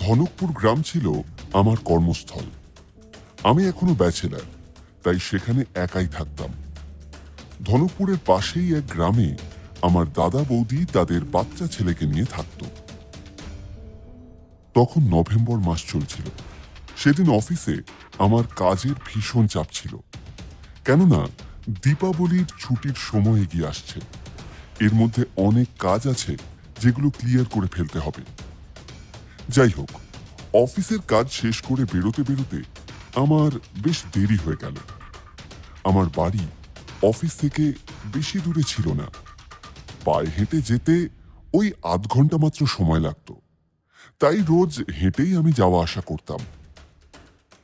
ধনকপুর গ্রাম ছিল আমার কর্মস্থল। আমি এখনো ব্যাচেলার, তাই সেখানে একাই থাকতাম। ধনকপুরের পাশেই এক গ্রামে আমার দাদা বৌদি তাদের বাচ্চা ছেলেকে নিয়ে থাকত। তখন নভেম্বর মাস চলছিল। সেদিন অফিসে আমার কাজের ভীষণ চাপ ছিল, কেননা দীপাবলির ছুটির সময় এগিয়ে আসছে। এর মধ্যে অনেক কাজ আছে যেগুলো ক্লিয়ার করে ফেলতে হবে। যাই হোক, অফিসের কাজ শেষ করে বেরোতে বেরোতে আমার বেশ দেরি হয়ে গেল। আমার বাড়ি অফিস থেকে বেশি দূরে ছিল না, পায়ে হেঁটে যেতে ওই আধ ঘন্টা মাত্র সময় লাগতো। তাই রোজ হেঁটেই আমি যাওয়া আসা করতাম।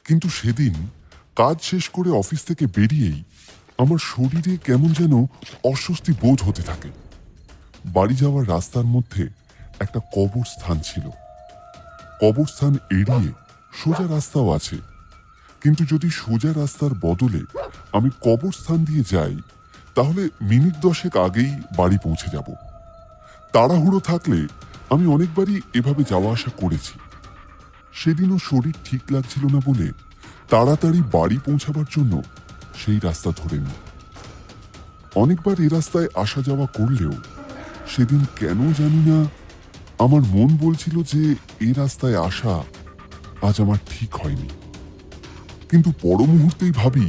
কিন্তু সেদিন কাজ শেষ করে অফিস থেকে বেরিয়েই আমার শরীরে কেমন যেন অস্বস্তি বোধ হতে থাকে। বাড়ি যাওয়ার রাস্তার মধ্যে একটা কবরস্থান ছিল। কবরস্থান এড়িয়ে সোজা রাস্তাও আছে, কিন্তু যদি সোজা রাস্তার বদলে আমি কবরস্থান দিয়ে যাই তাহলে মিনিট 10 আগেই বাড়ি পৌঁছে যাব। তাড়াহুড়ো থাকলে আমি অনেকবারই এভাবে যাওয়া আসা করেছি। সেদিনও শরীর ঠিক লাগছিল না বলে তাড়াতাড়ি বাড়ি পৌঁছাবার জন্য সেই রাস্তা ধরে নিই। অনেকবার এ রাস্তায় আসা যাওয়া করলেও সেদিন কেন জানি না আমার মন বলছিল যে এই রাস্তায় আসা আজ আমার ঠিক হয়নি। কিন্তু পর মুহূর্তেই ভাবি,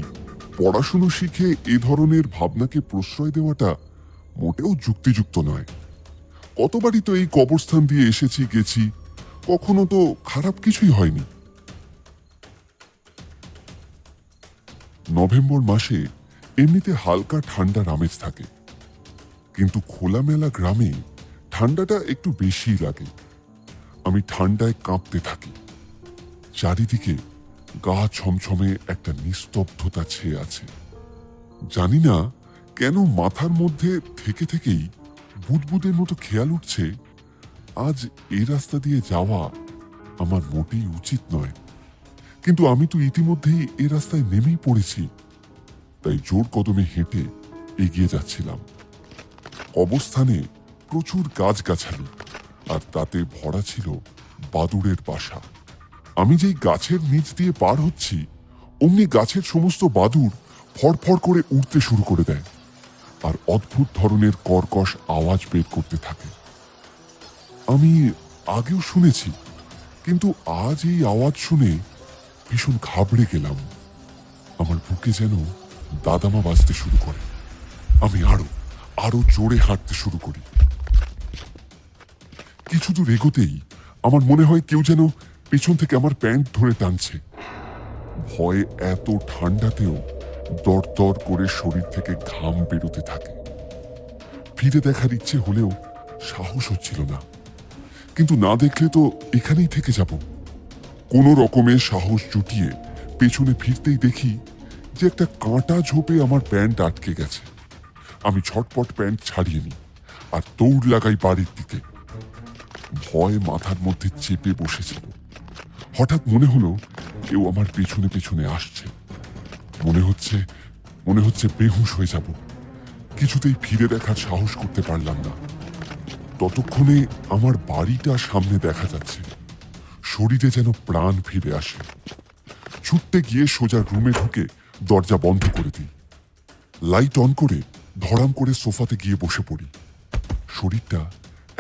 পড়াশুনো শিখে এ ধরনের ভাবনাকে প্রশ্রয় দেওয়াটা মোটেও যুক্তিযুক্ত নয়। কতবারই তো এই কবরস্থান দিয়ে এসেছি গেছি, কখনো তো খারাপ কিছুই হয়নি। নভেম্বর মাসে এমনিতে হালকা ঠান্ডার আমেজ থাকে, কিন্তু খোলামেলা গ্রামে ঠান্ডাটা একটু বেশি লাগে। আমি ঠান্ডায় কাঁপতে থাকি। চারিদিকে গা ছমছমে একটা নিস্তব্ধতা ছেয়ে আছে। জানি না কেন মাথার মধ্যে থেকে থেকেই বুদবুদের মতো খেয়াল উঠছে, আজ এই রাস্তা দিয়ে যাওয়া আমার মোটেই উচিত নয়। কিন্তু আমি তো ইতিমধ্যেই এই রাস্তায় নেমেই পড়েছি, তাই জোর কদমে হেঁটে এগিয়ে যাচ্ছিলাম। অবস্থানে প্রচুর গাছগাছালি, আর তাতে ভরা ছিল বাদুড়ের বাসা। আমি যেই গাছের নিচ দিয়ে পার হচ্ছি, অমনি গাছের সমস্ত বাদুড় ফড়ফড় করে উড়তে শুরু করে দেয় আর অদ্ভুত ধরনের কর্কশ আওয়াজ বের করতে থাকে। আমি আগেও শুনেছি, কিন্তু আজ এই আওয়াজ শুনে ভীষণ ঘাবড়ে গেলাম। আমার বুকে যেন দাদামা বাজতে শুরু করে। আমি আরো জোরে হাঁটতে শুরু করি। কিছু দূর এগোতেই আমার মনে হয় কেউ যেন পেছন থেকে আমার প্যান্ট ধরে টানছে। ভয়ে এত ঠান্ডাতেও দরদর করে শরীর থেকে ঘাম বেরোতে থাকে। ফিরে দেখার ইচ্ছে হলেও সাহস হচ্ছিল না, কিন্তু না দেখলে তো এখানেই থেকে যাব। কোনো রকমে সাহস জুটিয়ে পেছনে ফিরতেই দেখি যে একটা কাঁটা ঝোপে আমার প্যান্ট আটকে গেছে। আমি ছটপট প্যান্ট ছাড়িয়ে নিই আর দৌড় লাগাই বাড়ির দিকে। ভয় মাথার মধ্যে চেপে বসেছিল। হঠাৎ মনে হলো কেউ আমার পেছনে পেছনে আসছে। মনে হচ্ছে বেহুশ হয়ে যাব। কিছুতেই ফিরে দেখার সাহস করতে পারলাম না। ততক্ষণে আমার বাড়িটা সামনে দেখা যাচ্ছে। শরীরে যেন প্রাণ ফিরে আসে। ছুটতে গিয়ে সোজা রুমে ঢুকে দরজা বন্ধ করে দিই। লাইট অন করে ধড়াম করে সোফাতে গিয়ে বসে পড়ি। শরীরটা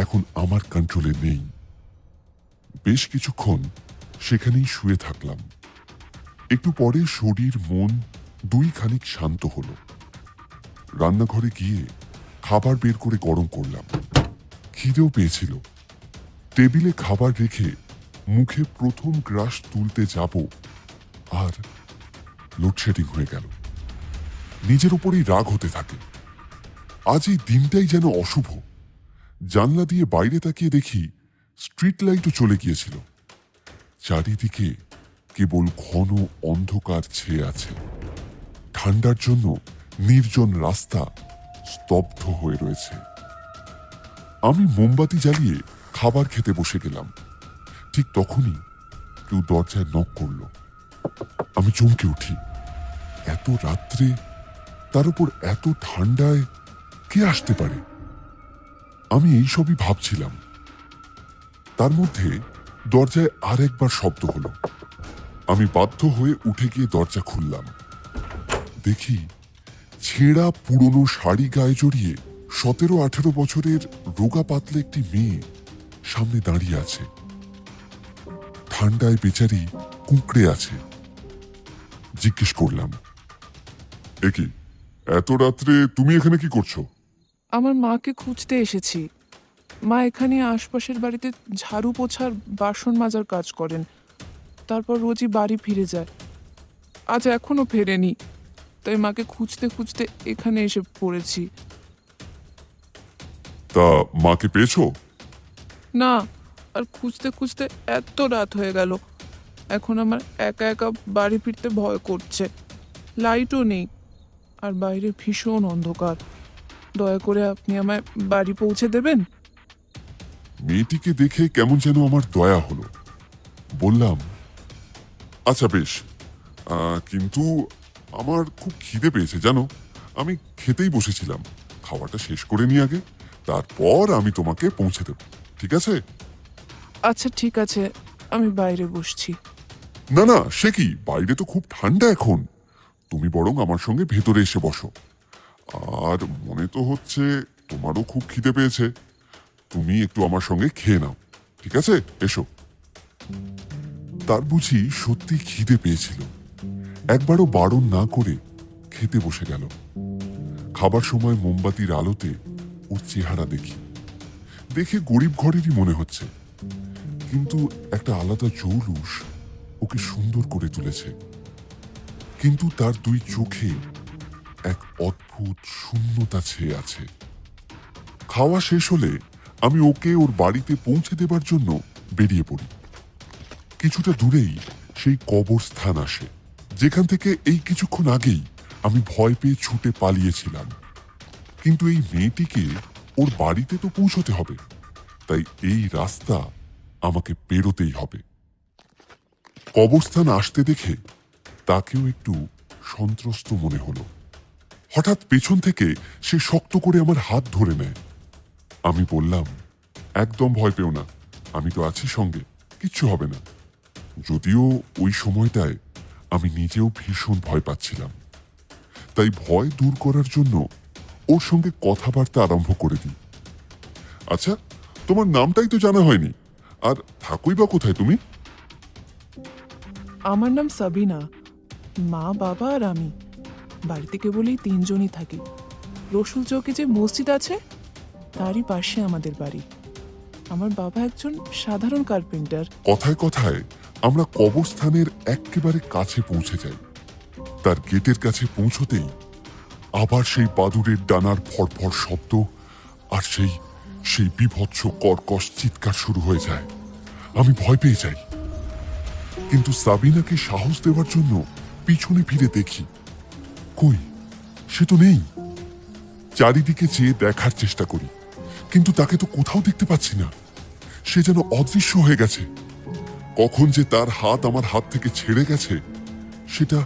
এখন আমার কন্ট্রোলে নেই। বেশ কিছুক্ষণ সেখানেই শুয়ে থাকলাম। একটু পরে শরীর মন দুই খানিক শান্ত হলো। রান্নাঘরে গিয়ে খাবার বের করে গরম করলাম। খিদেও পেয়েছিল। টেবিলে খাবার রেখে মুখে প্রথম গ্রাস তুলতে যাব, আর লোডশেডিং হয়ে গেল। নিজের উপরেই রাগ হতে থাকে। আজ এই দিনটাই যেন অশুভ। জানলা দিয়ে বাইরে তাকিয়ে দেখি স্ট্রিট লাইটও চলে গিয়েছিল। চারিদিকে কেবল ঘন অন্ধকার ছেয়ে আছে। ঠান্ডার জন্য নির্জন রাস্তা স্তব্ধ হয়ে রয়েছে। আমি মোমবাতি জ্বালিয়ে খাবার খেতে বসে গেলাম। ঠিক তখনই কেউ দরজায় নক করল। আমি চমকে উঠি। এত রাত্রে, তার উপর এত ঠান্ডায় কে আসতে পারে? আমি এইসবই ভাবছিলাম। তার মধ্যে দরজায় আরেকবার শব্দ হলো। আমি বাধ্য হয়ে উঠে গিয়ে দরজা খুললাম। দেখি ছেঁড়া পুরনো শাড়ি গায়ে জড়িয়ে 17-18 বছরের রোগা পাতলা একটি মেয়ে সামনে দাঁড়িয়ে আছে। ঠান্ডায় বেচারি কুঁকড়ে আছে। জিজ্ঞেস করলাম, এ কি, এত রাত্রে তুমি এখানে কি করছো? আমার মাকে খুঁজতে এসেছি। মা এখানে আশপাশের বাড়িতে ঝাড়ু পোছার বাসন মাজার কাজ করেন, তারপর রোজই বাড়ি ফিরে যায়। আজ এখনো ফেরেনি, তাই মাকে খুঁজতে খুঁজতে এখানে এসে পড়েছি। তা মাকে পেয়েছো? না, আর খুঁজতে খুঁজতে এত রাত হয়ে গেল। এখন আমার একা একা বাড়ি ফিরতে ভয় করছে। লাইটও নেই, আর বাইরে ভীষণ অন্ধকার। দয়া করে আপনি আমায় বাড়ি পৌঁছে দেবেন? মেয়েটিকে দেখে কেমন যেন আমার দয়া হলো। বললাম, আচ্ছা বেশ, কিন্তু আমার খুব খিদে পেয়েছে জানো। আমি খেতেই বসেছিলাম। খাওয়াটা শেষ করে নি আগে, তারপর আমি তোমাকে পৌঁছে দেব, ঠিক আছে? আচ্ছা ঠিক আছে, আমি বাইরে বসছি। না না, সে কি, বাইরে তো খুব ঠান্ডা এখন। তুমি বরং আমার সঙ্গে ভেতরে এসে বসো। আর মনে তো হচ্ছে তোমারও খুব খিদে পেয়েছে। তুমি একটু আমার সঙ্গে খেয়ে নাও, ঠিক আছে? এসো। তার বুঝি সত্যি খিদে পেয়েছিল। একবারও বারণ না করে খেতে বসে গেল। খাবার সময় মোমবাতির আলোতে ওর চেহারা দেখি। দেখে গরিব ঘরেরই মনে হচ্ছে, কিন্তু একটা আলাদা জৌলুস ওকে সুন্দর করে তুলেছে। কিন্তু তার দুই চোখে এক অদ্ভুত শূন্যতা ছেয়ে আছে। খাওয়া শেষ হলে আমি ওকে ওর বাড়িতে পৌঁছে দেবার জন্য বেরিয়ে পড়ি। কিছুটা দূরেই সেই কবরস্থান আসে, যেখান থেকে এই কিছুক্ষণ আগেই আমি ভয় পেয়ে ছুটে পালিয়েছিলাম। কিন্তু এই মেয়েটিকে ওর বাড়িতে তো পৌঁছতে হবে, তাই এই রাস্তা আমাকে পেরোতেই হবে। কবরস্থান আসতে দেখে তাকেও একটু সন্ত্রস্ত মনে হলো। হঠাৎ পেছন থেকে সে শক্ত করে আমার হাত ধরে নেয়। আমি বললাম, একদম ভয় পেও না, আমি তো আছি সঙ্গে, কিচ্ছু হবে না। যদিও ওই সময়টায় আমি নিজেও ভীষণ ভয় পাচ্ছিলাম, তাই ভয় দূর করার জন্য ওর সঙ্গে কথাবার্তা আরম্ভ করে দিই। আচ্ছা, তোমার নামটাই তো জানা হয়নি, আর থাকোই বা কোথায় তুমি? আমার নাম সাবিনা। মা, বাবা আর আমি বাড়িতে কেবলই তিনজনই থাকি। রসুল চৌকে যে মসজিদ আছে তারই পাশে আমাদের বাড়ি। আমার বাবা একজন সাধারণ কার্পেন্টার। কথায় কথায় আমরা কবরস্থানের একেবারে কাছে পৌঁছে যাই। তার গেটের কাছে পৌঁছতেই আবার সেই বাদুড়ের ডানার ফড়ফড় শব্দ আর সেই সেই বিভৎস কর্কশ চিৎকার শুরু হয়ে যায়। আমি ভয় পেয়ে যাই, কিন্তু সাবিনাকে সাহস দেওয়ার জন্য পিছনে ফিরে দেখি, কই, সে তো নেই। চারিদিকে চেয়ে দেখার চেষ্টা করি, কিন্তু তাকে তো কোথাও দেখতে পাচ্ছি না। সে যেন অদৃশ্য হয়ে গেছে। কখন যে তার হাত আমার হাত থেকে ছেড়ে গেছে সেটা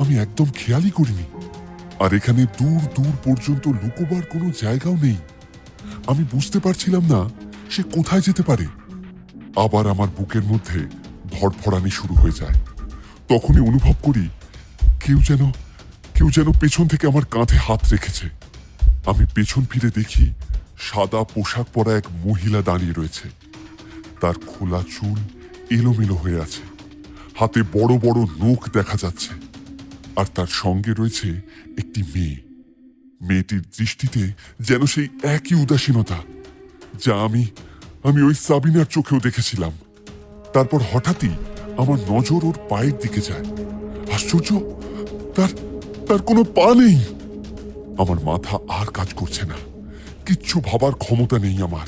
আমি একদম খেয়ালই করিনি। আর এখানে দূর দূর পর্যন্ত লুকোবার কোনো জায়গাও নেই। আমি বুঝতে পারছিলাম না সে কোথায় যেতে পারে। আবার আমার বুকের মধ্যে ধড়ফড়ানি শুরু হয়ে যায়। তখনই অনুভব করি কেউ যেন পেছন থেকে আমার কাঁধে হাত রেখেছে। আমি পেছন ফিরে দেখি সাদা পোশাক পরা এক মহিলা দাঁড়িয়ে রয়েছে। তার খোলা চুল এলোমেলো হয়ে আছে, হাতে বড় বড় নখ দেখা যাচ্ছে, আর তার সঙ্গে রয়েছে একটি মেয়ে। মেয়েটির দৃষ্টিতে যেন সেই একই উদাসীনতা যা আমি ওই সাবিনার চোখেও দেখেছিলাম। তারপর হঠাৎই আমার নজর ওর পায়ের দিকে যায়। আশ্চর্য, তার তার কোনো পা নেই। আমার মাথা আর কাজ করছে না, কিচ্ছু ভাবার ক্ষমতা নেই আমার।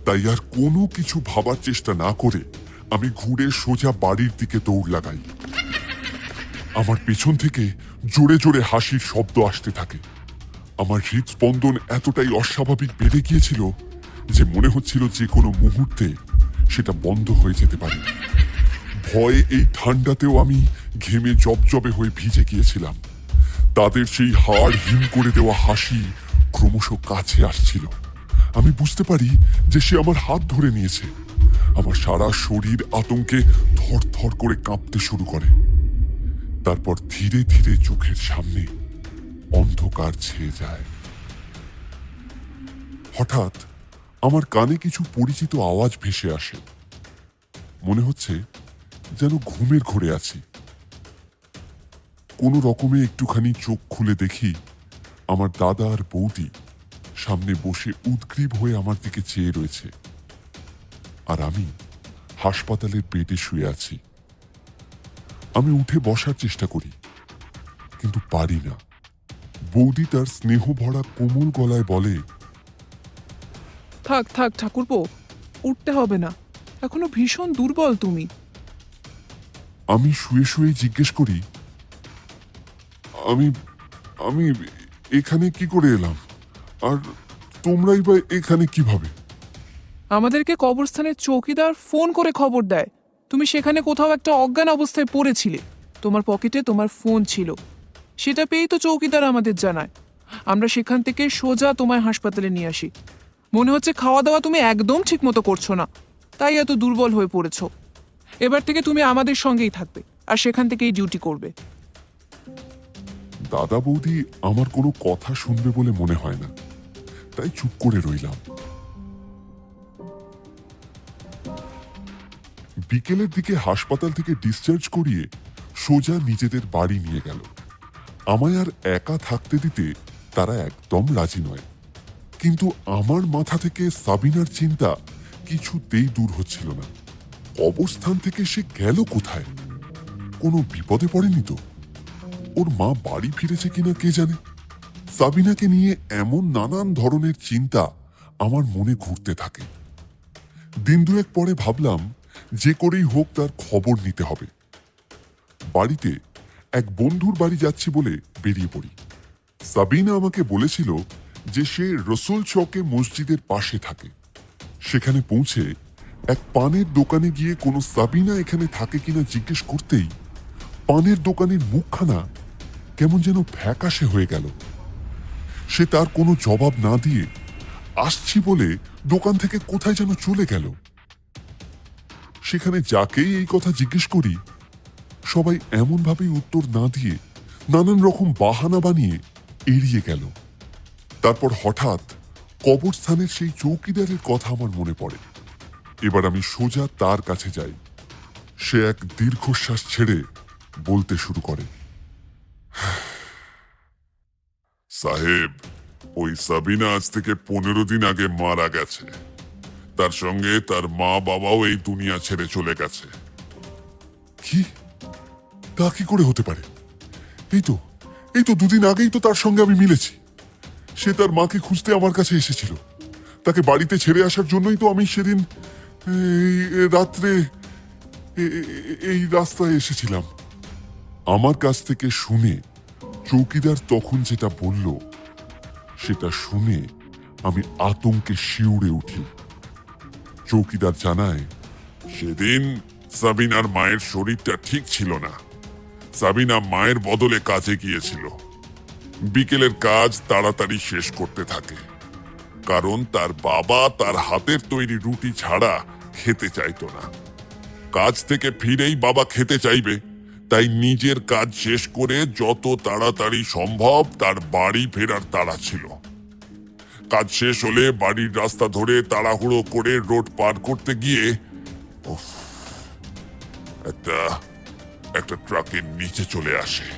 তাই আর কোনো কিছু ভাবার চেষ্টা না করে আমি ঘুরে সোজা বাড়ির দিকে দৌড় লাগাই। আমার পেছন থেকে জোরে জোরে হাসির শব্দ আসতে থাকে। আমার হৃদস্পন্দন এতটাই অস্বাভাবিক বেড়ে গিয়েছিল যে মনে হচ্ছিল যে কোনো মুহূর্তে সেটা বন্ধ হয়ে যেতে পারে। ভয়ে এই ঠান্ডাতেও আমি ঘেমে জবজবে হয়ে ভিজে গিয়েছিলাম। তাদের সেই হাড় হিম করে দেওয়া হাসি ক্রমশ কাছে আসছিল। আমি বুঝতে পারি যে সে আমার হাত ধরে নিয়েছে। আমার সারা শরীর আতঙ্কে থরথর করে কাঁপতে শুরু করে। তারপর ধীরে ধীরে চোখের সামনে অন্ধকার ছেয়ে যায়। হঠাৎ আমার কানে কিছু পরিচিত আওয়াজ ভেসে আসে। মনে হচ্ছে যেন ঘুমের ঘোরে আছি। কোনো রকমে একটুখানি চোখ খুলে দেখি আমার দাদা আর বৌদি সামনে বসে উদ্গ্রীব হয়ে আমার দিকে চেয়ে রয়েছে, আর আমি হাসপাতালের বেডে শুয়ে আছি। আমি উঠে বসার চেষ্টা করি, কিন্তু পারি না। বৌদি তার স্নেহ ভরা কোমল গলায় বলে, থাক থাক ঠাকুরপো, উঠতে হবে না, এখনো ভীষণ দুর্বল তুমি। আমি শুয়ে শুয়ে জিজ্ঞেস করি, আমি আমি এখানে কি করে এলাম, আর তোমরাই বা এখানে কিভাবে? আমাদেরকে কবরস্থানের চৌকিদার ফোন করে খবর দেয় তুমি সেখানে কোথাও একটা অজ্ঞান অবস্থায় পড়েছিলে। তোমার পকেটে তোমার ফোন ছিল, সেটা পেয়েই তো চৌকিদার আমাদের জানায়। আমরা সেখান থেকে সোজা তোমায় হাসপাতালে নিয়ে আসি। মনে হচ্ছে খাওয়া দাওয়া তুমি একদম ঠিক মতো করছো না, তাই এত দুর্বল হয়ে পড়েছো। এবার থেকে তুমি আমাদের সঙ্গেই থাকবে, আর সেখান থেকেই ডিউটি করবে। দাদা বৌদি আমার কোনো কথা শুনবে বলে মনে হয় না, তাই চুপ করে রইলাম। বিকেলের দিকে হাসপাতাল থেকে ডিসচার্জ করিয়ে সোজা নিজেদের বাড়ি নিয়ে গেল। আমায় আর একা থাকতে দিতে তারা একদম রাজি নয়। কিন্তু আমার মাথা থেকে সাবিনার চিন্তা কিছুতেই দূর হচ্ছিল না। অবস্থান থেকে সে গেল কোথায়? কোনো বিপদে পড়েনি তো? ওর মা বাড়ি ফিরেছে কিনা কে জানে। সাবিনাকে নিয়ে এমন নানান ধরনের চিন্তা আমার মনে ঘুরতে থাকে। দিন দুয়েক পরে ভাবলাম যে করেই হোক তার খবর নিতে হবে। বাড়িতে এক বন্ধুর বাড়ি যাচ্ছি বলে বেরিয়ে পড়ি। সাবিনা আমাকে বলেছিল যে সে রসুল চকে মসজিদের পাশে থাকে। সেখানে পৌঁছে এক পানের দোকানে গিয়ে কোনো সাবিনা এখানে থাকে কিনা জিজ্ঞেস করতেই পানের দোকানের মুখখানা কেমন যেন ফ্যাকাশে হয়ে গেল। সে তার কোনো জবাব না দিয়ে আসছি বলে দোকান থেকে কোথায় যেন চলে গেল। সেখানে যাকেই এই কথা জিজ্ঞেস করি, সবাই এমনভাবেই উত্তর না দিয়ে নানান রকম বাহানা বানিয়ে এড়িয়ে গেল। তারপর হঠাৎ কবরস্থানের সেই চৌকিদারের কথা আমার মনে পড়ে। এবার আমি সোজা তার কাছে যাই। সে এক দীর্ঘশ্বাস ছেড়ে বলতে শুরু করে, সাহেব, ওই সাবিনা আজ থেকে 15 দিন আগে মারা গেছে। তার সঙ্গে তার মা বাবাও এই দুনিয়া ছেড়ে চলে গেছে। কি? তা কি করে হতে পারে? এই তো 2 দিন আগেই তো তার সঙ্গে আমি মিলেছি। সে তার মাকে খুঁজতে আমার কাছে এসেছিল। তাকে বাড়িতে ছেড়ে আসার জন্যই তো আমি সেদিন রাত্রে এই রাস্তায় এসেছিলাম। আমার কাছ থেকে শুনে চৌকিদার তখন যেটা বলল, সেটা শুনে আমি আতঙ্কে শিউরে উঠি। চৌকিদার জানায়, সেদিন সাবিনার মায়ের শরীরটা ঠিক ছিল না। সাবিনা মায়ের বদলে কাজে গিয়েছিল। বিকেলের কাজ তাড়াতাড়ি শেষ করতে থাকে, কারণ তার বাবা তার হাতের তৈরি রুটি ছাড়া খেতে চাইতো না। কাজ থেকে ফিরেই বাবা খেতে চাইবে, তাই নিজের কাজ শেষ করে যত তাড়াতাড়ি সম্ভব তার বাড়ি ফেরার তাড়া ছিল। কাজ শেষ হলে বাড়ির রাস্তা ধরে তাড়াহুড়ো করে রোড পার করতে গিয়ে একটা ট্রাকের নিচে চলে আসে।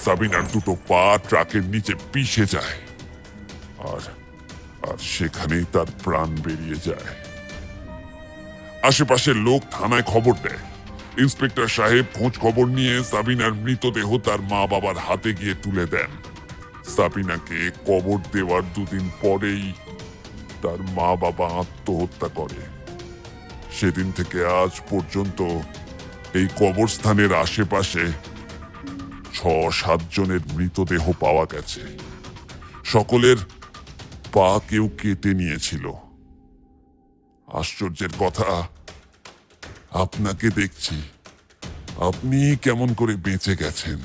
সাবিনার দুটো পা ট্রাকের নিচে পিষে যায়, আর সেখানেই তার প্রাণ বেরিয়ে যায়। আশেপাশের লোক থানায় খবর দেয়। ইন্সপেক্টর সাহেব খোঁজ খবর নিয়ে সাবিনার মৃতদেহ তার মা বাবার হাতে গিয়ে তুলে দেন। সাবিনাকে কবর দেওয়ার 2 দিন পরেই তার মা বাবা আত্মহত্যা করে। সেদিন থেকে আজ পর্যন্ত এই কবরস্থানের আশেপাশে 6-7 জনের মৃতদেহ পাওয়া গেছে। সকলের পা কেউ কেটে নিয়েছিল। আশ্চর্যের কথা, আপনাকে দেখছি, আপনি কেমন করে বেঁচে গেছেন।